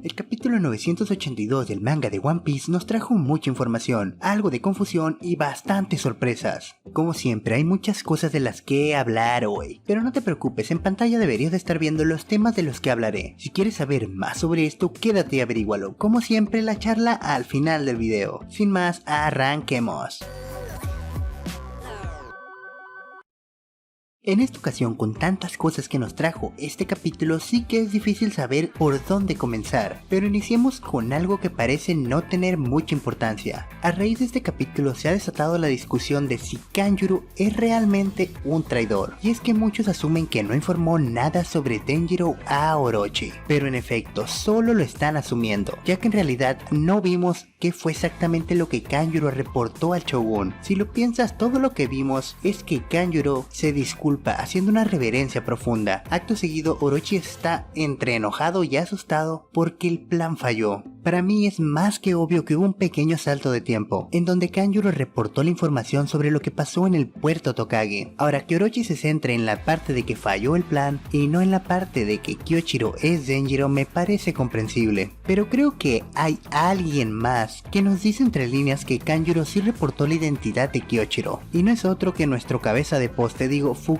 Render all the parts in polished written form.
El capítulo 982 del manga de One Piece nos trajo mucha información, algo de confusión y bastantes sorpresas. Como siempre, hay muchas cosas de las que hablar hoy, pero no te preocupes, en pantalla deberías de estar viendo los temas de los que hablaré. Si quieres saber más sobre esto, quédate y averígualo. Como siempre, la charla al final del video. Sin más, arranquemos. En esta ocasión, con tantas cosas que nos trajo este capítulo, sí que es difícil saber por dónde comenzar, pero iniciemos con algo que parece no tener mucha importancia. A raíz de este capítulo se ha desatado la discusión de si Kanjuro es realmente un traidor, y es que muchos asumen que no informó nada sobre Denjiro a Orochi, pero en efecto solo lo están asumiendo, ya que en realidad no vimos qué fue exactamente lo que Kanjuro reportó al Shogun. Si lo piensas, todo lo que vimos es que Kanjuro se disculpa haciendo una reverencia profunda. Acto seguido, Orochi está entre enojado y asustado porque el plan falló. Para mí es más que obvio que hubo un pequeño salto de tiempo, en donde Kanjuro reportó la información sobre lo que pasó en el puerto Tokage. Ahora, que Orochi se centre en la parte de que falló el plan y no en la parte de que Kyoshiro es Denjiro me parece comprensible. Pero creo que hay alguien más que nos dice entre líneas que Kanjuro sí reportó la identidad de Kyoshiro, y no es otro que nuestro cabeza de poste,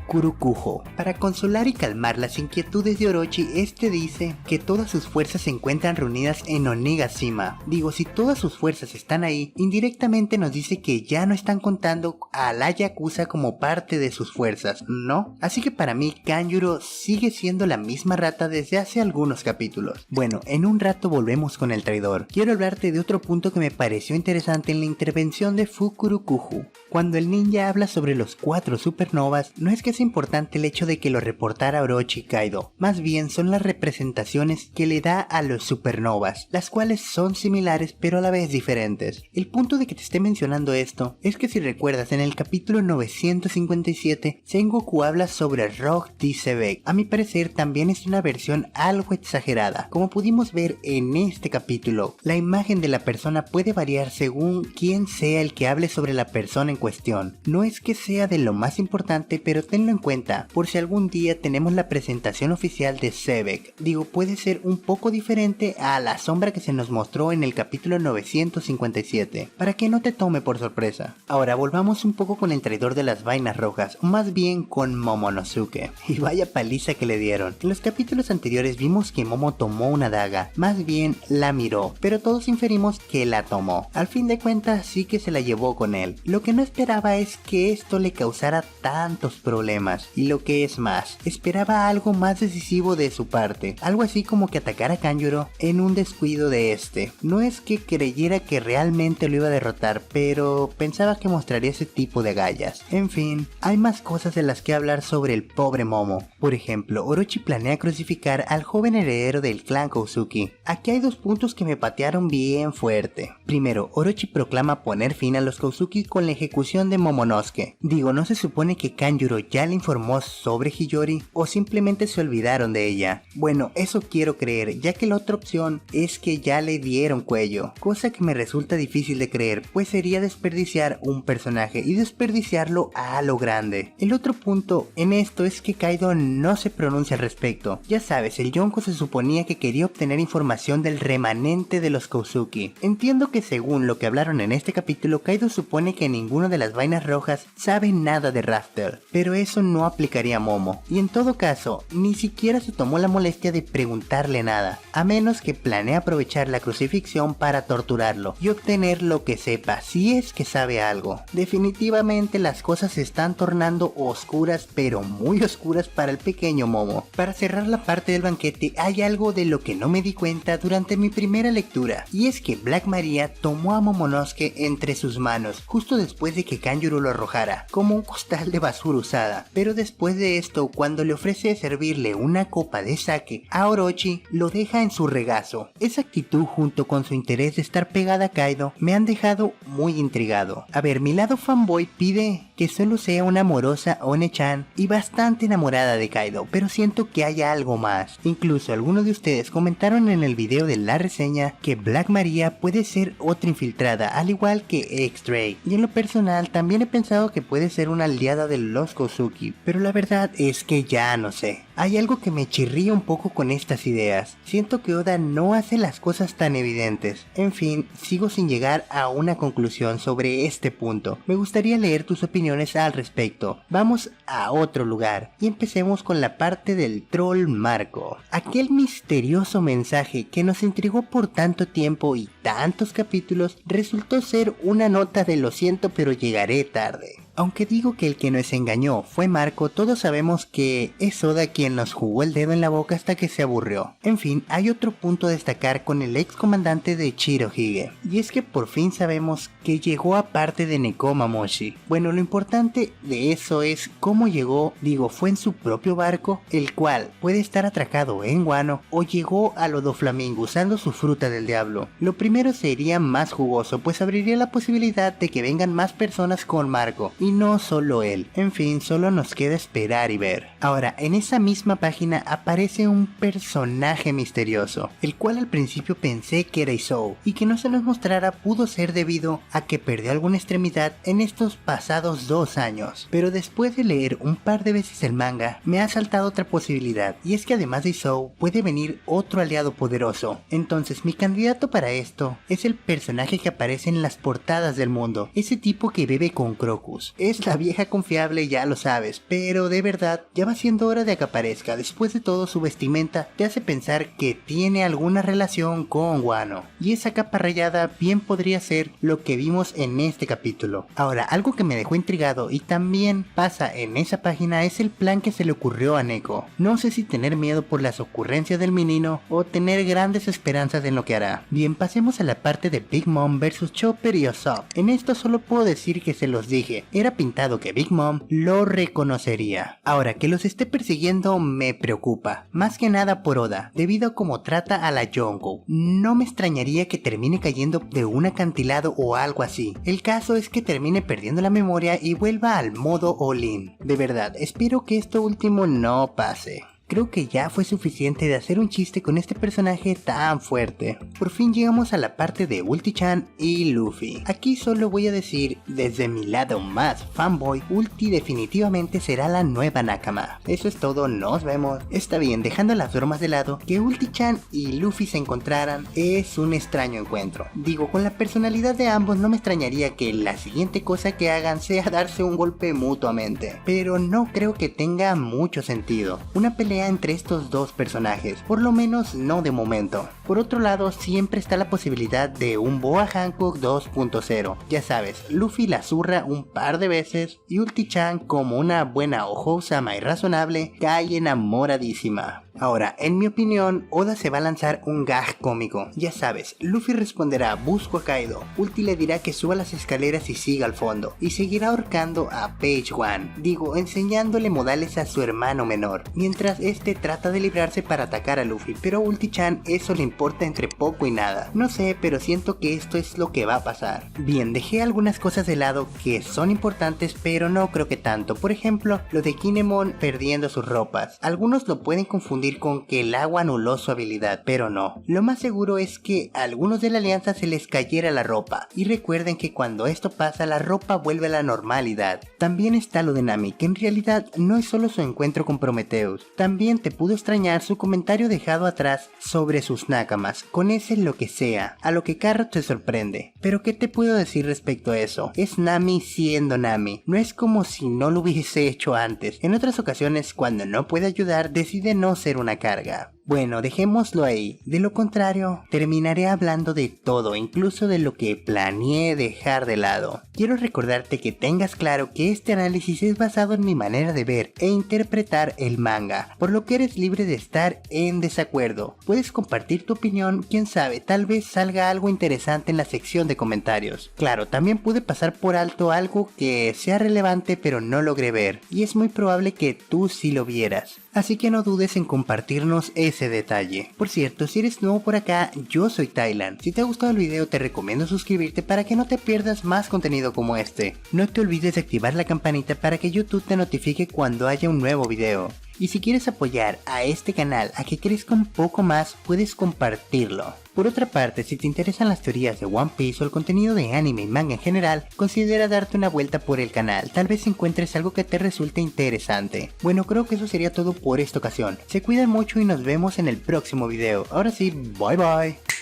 Fukuro Kujo. Para consolar y calmar las inquietudes de Orochi, este dice que todas sus fuerzas se encuentran reunidas en Onigashima. Si todas sus fuerzas están ahí, indirectamente nos dice que ya no están contando a la Yakuza como parte de sus fuerzas, ¿no? Así que para mí Kanjuro sigue siendo la misma rata desde hace algunos capítulos. Bueno, en un rato volvemos con el traidor. Quiero hablarte de otro punto que me pareció interesante en la intervención de Fukuro Kujo. Cuando el ninja habla sobre los 4 supernovas, no es que es importante el hecho de que lo reportara Orochi Kaido, más bien son las representaciones que le da a los supernovas, las cuales son similares pero a la vez diferentes. El punto de que te esté mencionando esto es que si recuerdas, en el capítulo 957 Sengoku habla sobre Rock D. Sebek. A mi parecer también es una versión algo exagerada. Como pudimos ver en este capítulo, la imagen de la persona puede variar según quién sea el que hable sobre la persona en cuestión. No es que sea de lo más importante, pero tenlo en cuenta por si algún día tenemos la presentación oficial de Sebek. Puede ser un poco diferente a la sombra que se nos mostró en el capítulo 957, para que no te tome por sorpresa. Ahora volvamos un poco con el traidor de las vainas rojas, o más bien con Momonosuke, y vaya paliza que le dieron. En los capítulos anteriores vimos que Momo tomó una daga, más bien la miró, pero todos inferimos que la tomó. Al fin de cuentas sí que se la llevó con él. Lo que no esperaba es que esto le causara tantos problemas, y lo que es más, esperaba algo más decisivo de su parte, algo así como que atacara a Kanjuro en un descuido de este. No es que creyera que realmente lo iba a derrotar, pero pensaba que mostraría ese tipo de agallas. En fin, hay más cosas de las que hablar sobre el pobre Momo. Por ejemplo, Orochi planea crucificar al joven heredero del clan Kozuki. Aquí hay 2 puntos que me patearon bien fuerte. Primero, Orochi proclama poner fin a los Kozuki con la ejecución de Momonosuke. ¿No se supone que Kanjuro ya le informó sobre Hiyori o simplemente se olvidaron de ella? Bueno, eso quiero creer, ya que la otra opción es que ya le dieron cuello, cosa que me resulta difícil de creer, pues sería desperdiciar un personaje y desperdiciarlo a lo grande. El otro punto en esto es que Kaido no se pronuncia al respecto. Ya sabes, el Yonko se suponía que quería obtener información del remanente de los Kozuki. Entiendo que según lo que hablaron en este capítulo, Kaido supone que ninguno de las vainas rojas sabe nada de Raftel, pero eso no aplicaría a Momo, y en todo caso, ni siquiera se tomó la molestia de preguntarle nada, a menos que planee aprovechar la crucifixión para torturarlo y obtener lo que sepa, si es que sabe algo. Definitivamente las cosas se están tornando oscuras, pero muy oscuras para el pequeño Momo. Para cerrar la parte del banquete, hay algo de lo que no me di cuenta durante mi primera lectura, y es que Black Maria tomó a Momonosuke entre sus manos, justo después de que Kanjuro lo arrojara, como un costal de basura usada. Pero después de esto, cuando le ofrece servirle una copa de sake a Orochi, lo deja en su regazo. Esa actitud junto con su interés de estar pegada a Kaido me han dejado muy intrigado. A ver, mi lado fanboy pide que solo sea una amorosa One-chan y bastante enamorada de Kaido, pero siento que hay algo más. Incluso algunos de ustedes comentaron en el video de la reseña que Black Maria puede ser otra infiltrada, al igual que X-Ray, y en lo personal también he pensado que puede ser una aliada de los Kozuki, pero la verdad es que ya no sé. Hay algo que me chirría un poco con estas ideas. Siento que Oda no hace las cosas tan evidentes. En fin, sigo sin llegar a una conclusión sobre este punto. Me gustaría leer tus opiniones al respecto. Vamos a otro lugar y empecemos con la parte del troll Marco. Aquel misterioso mensaje que nos intrigó por tanto tiempo y tantos capítulos resultó ser una nota de lo siento pero llegaré tarde. Aunque digo que el que nos engañó fue Marco, todos sabemos que es Oda quien nos jugó el dedo en la boca hasta que se aburrió. En fin, hay otro punto a destacar con el ex comandante de Shirohige, y es que por fin sabemos que llegó a parte de Nekomamushi. Bueno, lo importante de eso es cómo llegó, fue en su propio barco, el cual puede estar atracado en Wano, o llegó a Doflamingo usando su fruta del diablo. Lo primero sería más jugoso, pues abriría la posibilidad de que vengan más personas con Marco, y no solo él. En fin, solo nos queda esperar y ver. Ahora, en esa misma página aparece un personaje misterioso, el cual al principio pensé que era Isou, y que no se nos mostrara pudo ser debido a que perdió alguna extremidad en estos pasados 2 años. Pero después de leer un par de veces el manga, me ha saltado otra posibilidad, y es que además de Isou, puede venir otro aliado poderoso. Entonces mi candidato para esto es el personaje que aparece en las portadas del mundo, ese tipo que bebe con Crocus. Es la vieja confiable, ya lo sabes, pero de verdad ya va siendo hora de que aparezca. Después de todo, su vestimenta te hace pensar que tiene alguna relación con Wano, y esa capa rayada bien podría ser lo que vimos en este capítulo. Ahora, algo que me dejó intrigado y también pasa en esa página es el plan que se le ocurrió a Neko. No sé si tener miedo por las ocurrencias del menino o tener grandes esperanzas en lo que hará. Bien, pasemos a la parte de Big Mom vs Chopper y Usopp. En esto solo puedo decir que se los dije, era pintado que Big Mom lo reconocería. Ahora, que los esté persiguiendo me preocupa, más que nada por Oda, debido a cómo trata a la Yonko. No me extrañaría que termine cayendo de un acantilado o algo así. El caso es que termine perdiendo la memoria y vuelva al modo all-in. De verdad, espero que esto último no pase. Creo que ya fue suficiente de hacer un chiste con este personaje tan fuerte. Por fin llegamos a la parte de Ulti-chan y Luffy. Aquí solo voy a decir, desde mi lado más fanboy, Ulti definitivamente será la nueva Nakama. Eso es todo, nos vemos. Está bien, dejando las bromas de lado, que Ulti-chan y Luffy se encontraran es un extraño encuentro. Con la personalidad de ambos no me extrañaría que la siguiente cosa que hagan sea darse un golpe mutuamente. Pero no creo que tenga mucho sentido. Una pelea entre estos dos personajes, por lo menos no de momento. Por otro lado, siempre está la posibilidad de un Boa Hancock 2.0. Ya sabes, Luffy la zurra un par de veces y Ulti-chan, como una buena Ohou-sama y razonable, cae enamoradísima. Ahora, en mi opinión, Oda se va a lanzar un gag cómico. Ya sabes, Luffy responderá busco a Kaido, Ulti le dirá que suba las escaleras y siga al fondo, y seguirá ahorcando a Page One, enseñándole modales a su hermano menor, mientras este trata de librarse para atacar a Luffy, pero a Ulti-chan eso le importa entre poco y nada. No sé, pero siento que esto es lo que va a pasar. Bien, dejé algunas cosas de lado que son importantes, pero no creo que tanto. Por ejemplo, lo de Kinemon perdiendo sus ropas. Algunos lo pueden confundir con que el agua anuló su habilidad, pero no. Lo más seguro es que a algunos de la alianza se les cayera la ropa, y recuerden que cuando esto pasa la ropa vuelve a la normalidad. También está lo de Nami, que en realidad no es solo su encuentro con Prometheus, también te pudo extrañar su comentario dejado atrás sobre sus nakamas, con ese lo que sea, a lo que Carrot se sorprende. Pero ¿qué te puedo decir respecto a eso? Es Nami siendo Nami, no es como si no lo hubiese hecho antes. En otras ocasiones, cuando no puede ayudar, decide no ser una carga. Bueno, dejémoslo ahí. De lo contrario, terminaré hablando de todo, incluso de lo que planeé dejar de lado. Quiero recordarte que tengas claro que este análisis es basado en mi manera de ver e interpretar el manga, por lo que eres libre de estar en desacuerdo. Puedes compartir tu opinión, quién sabe, tal vez salga algo interesante en la sección de comentarios. Claro, también pude pasar por alto algo que sea relevante pero no logré ver, y es muy probable que tú sí lo vieras. Así que no dudes en compartirnos ese detalle. Por cierto, si eres nuevo por acá, yo soy Thailand. Si te ha gustado el video te recomiendo suscribirte para que no te pierdas más contenido como este. No te olvides de activar la campanita para que YouTube te notifique cuando haya un nuevo video. Y si quieres apoyar a este canal a que crezca un poco más, puedes compartirlo. Por otra parte, si te interesan las teorías de One Piece o el contenido de anime y manga en general, considera darte una vuelta por el canal, tal vez encuentres algo que te resulte interesante. Bueno, creo que eso sería todo por esta ocasión. Se cuidan mucho y nos vemos en el próximo video. Ahora sí, bye bye.